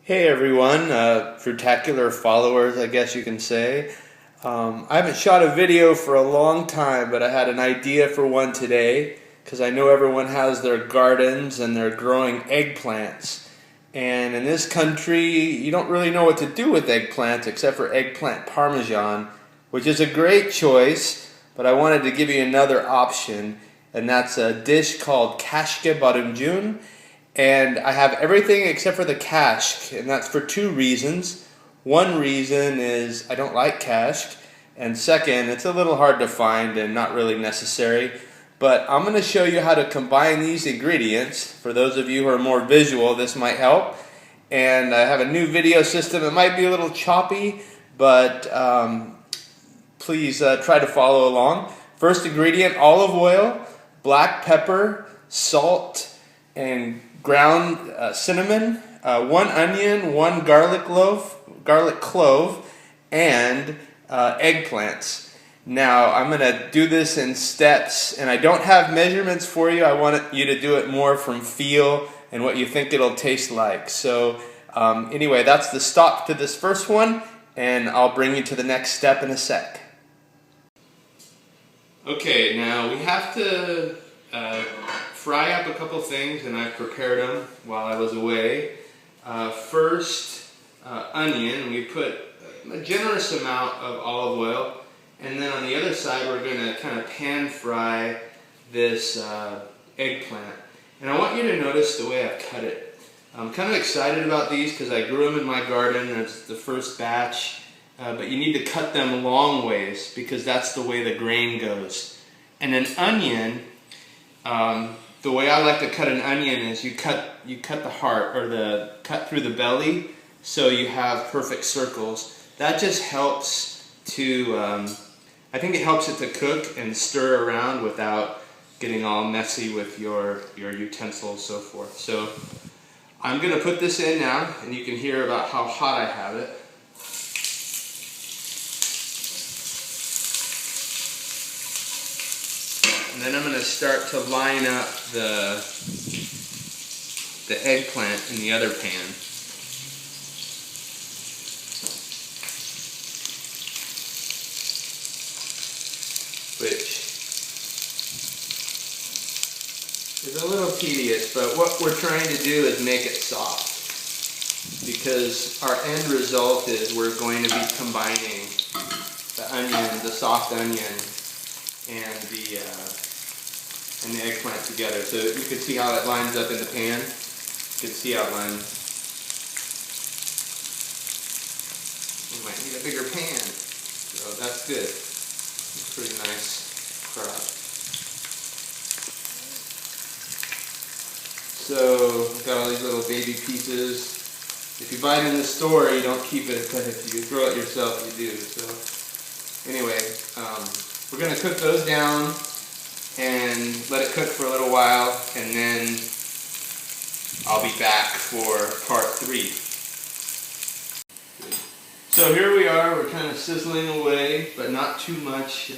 Hey everyone, Fruitacular followers, I guess you can say. I haven't shot a video for a long time, but I had an idea for one today because I know everyone has their gardens and they're growing eggplants. And in this country, you don't really know what to do with eggplants except for eggplant parmesan, which is a great choice, but I wanted to give you another option, and that's a dish called kashke barumjun. And I have everything except for the kashk, and that's for two reasons. One reason is I don't like kashk, and second, it's a little hard to find and not really necessary. But I'm going to show you how to combine these ingredients. For those of you who are more visual, this might help. And I have a new video system. It might be a little choppy, but please try to follow along. First ingredient, olive oil, black pepper, salt, and ground cinnamon, one onion, one garlic clove, and eggplants. Now I'm going to do this in steps, and I don't have measurements for you. I want you to do it more from feel and what you think it'll taste like. So anyway, that's the stop to this first one, and I'll bring you to the next step in a sec. Okay, now we have to fry up a couple things, and I've prepared them while I was away. First, onion. We put a generous amount of olive oil, and then on the other side we're going to kind of pan fry this eggplant. And I want you to notice the way I cut it. I'm kind of excited about these because I grew them in my garden. It's the first batch, but you need to cut them long ways because that's the way the grain goes. And an onion, the way I like to cut an onion is you cut the heart, or cut through the belly, so you have perfect circles. That just helps to, I think it helps it to cook and stir around without getting all messy with your utensils, so forth. So I'm going to put this in now, and you can hear about how hot I have it. And then I'm going to start to line up the eggplant in the other pan. Which is a little tedious, but what we're trying to do is make it soft. Because our end result is we're going to be combining the onion, the soft onion, and the eggplant together. So you can see how it lines up in the pan. You can see how it lines. We might need a bigger pan. So that's good. It's pretty nice crop. So we've got all these little baby pieces. If you buy it in the store, you don't keep it, but if you grow it yourself, you do. So anyway, we're going to cook those down and let it cook for a little while, and then I'll be back for part 3. So here we are, we're kind of sizzling away, but not too much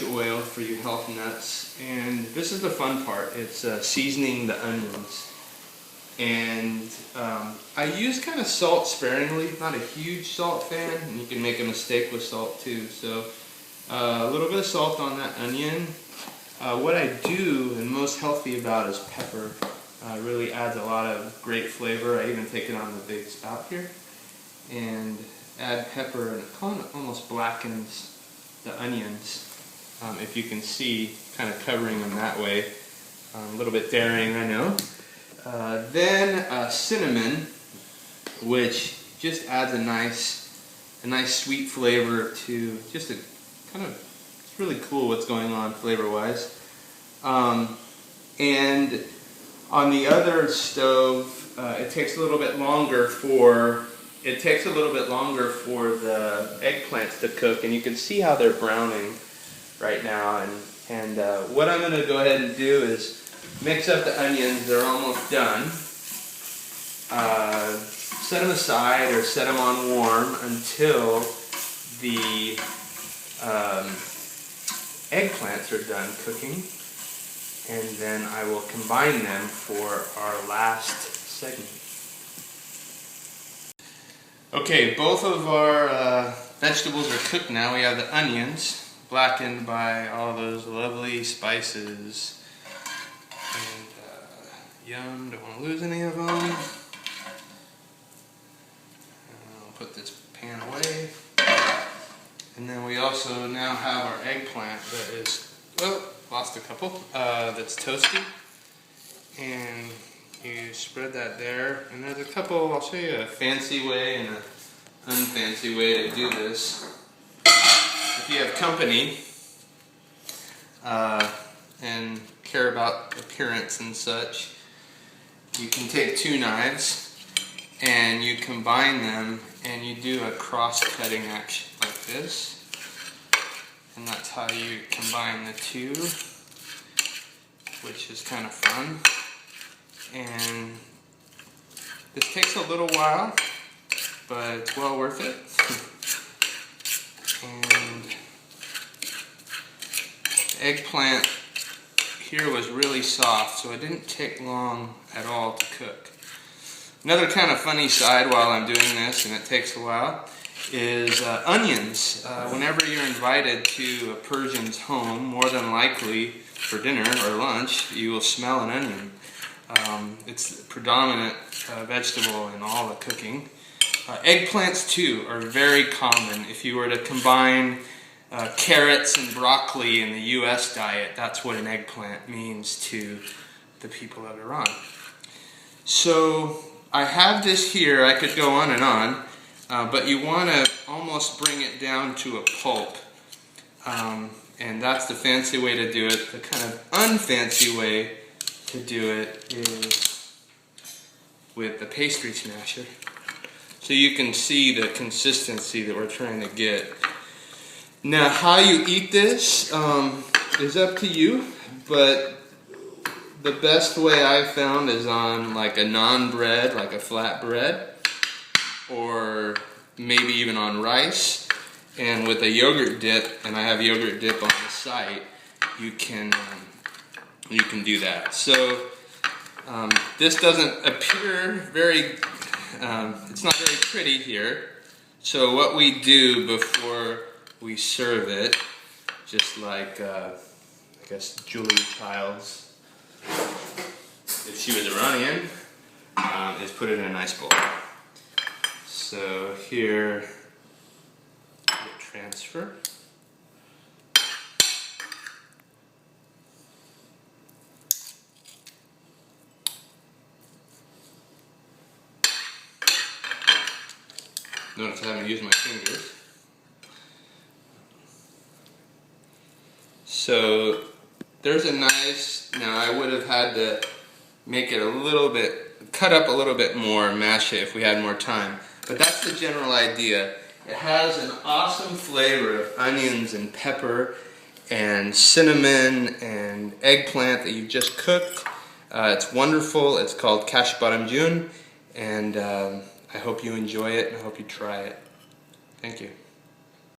oil for you health nuts. And this is the fun part, it's seasoning the onions. And I use kind of salt sparingly, not a huge salt fan, and you can make a mistake with salt too. So a little bit of salt on that onion. What I do, and most healthy about, is pepper. Really adds a lot of great flavor. I even take it on the big spout here. And add pepper, and it kind of almost blackens the onions. If you can see, kind of covering them that way. A little bit daring, I know. Then cinnamon, which just adds a nice sweet flavor to just a kind of, it's really cool what's going on flavor-wise. And on the other stove, it takes a little bit longer for the eggplants to cook, and you can see how they're browning right now. And what I'm going to go ahead and do is mix up the onions. They're almost done. Set them aside or set them on warm until the eggplants are done cooking, and then I will combine them for our last segment. Okay, both of our vegetables are cooked now. We have the onions blackened by all those lovely spices. And yum, don't want to lose any of them. I'll put this pan away. And then we also now have our eggplant that is, well, lost a couple, that's toasty. And you spread that there. And there's a couple, I'll show you a fancy way and an unfancy way to do this. If you have company and care about appearance and such, you can take two knives and you combine them and you do a cross-cutting action like this. And that's how you combine the two, which is kind of fun. And this takes a little while, but it's well worth it. And the eggplant here was really soft, so it didn't take long at all to cook. Another kind of funny side while I'm doing this, and it takes a while, is onions. Whenever you're invited to a Persian's home, more than likely for dinner or lunch, you will smell an onion. It's a predominant vegetable in all the cooking. Eggplants too are very common. If you were to combine carrots and broccoli in the US diet, that's what an eggplant means to the people of Iran. So I have this here. I could go on and on, but you want to almost bring it down to a pulp. And that's the fancy way to do it. The kind of unfancy way to do it is with the pastry smasher. So you can see the consistency that we're trying to get. Now, how you eat this is up to you, but the best way I've found is on like a naan bread, like a flat bread, or maybe even on rice, and with a yogurt dip, and I have yogurt dip on the site, you can do that. So this doesn't appear very, it's not very pretty here. So what we do before we serve it, just like I guess Julia Childs, if she was Iranian, is put it in a nice bowl. So here, transfer. Notice I haven't used my fingers. So there's a nice, now I would have had to make it a little bit, cut up a little bit more, mash it if we had more time. But that's the general idea. It has an awesome flavor of onions and pepper and cinnamon and eggplant that you've just cooked. It's wonderful. It's called kash baramjun, and I hope you enjoy it and I hope you try it. Thank you.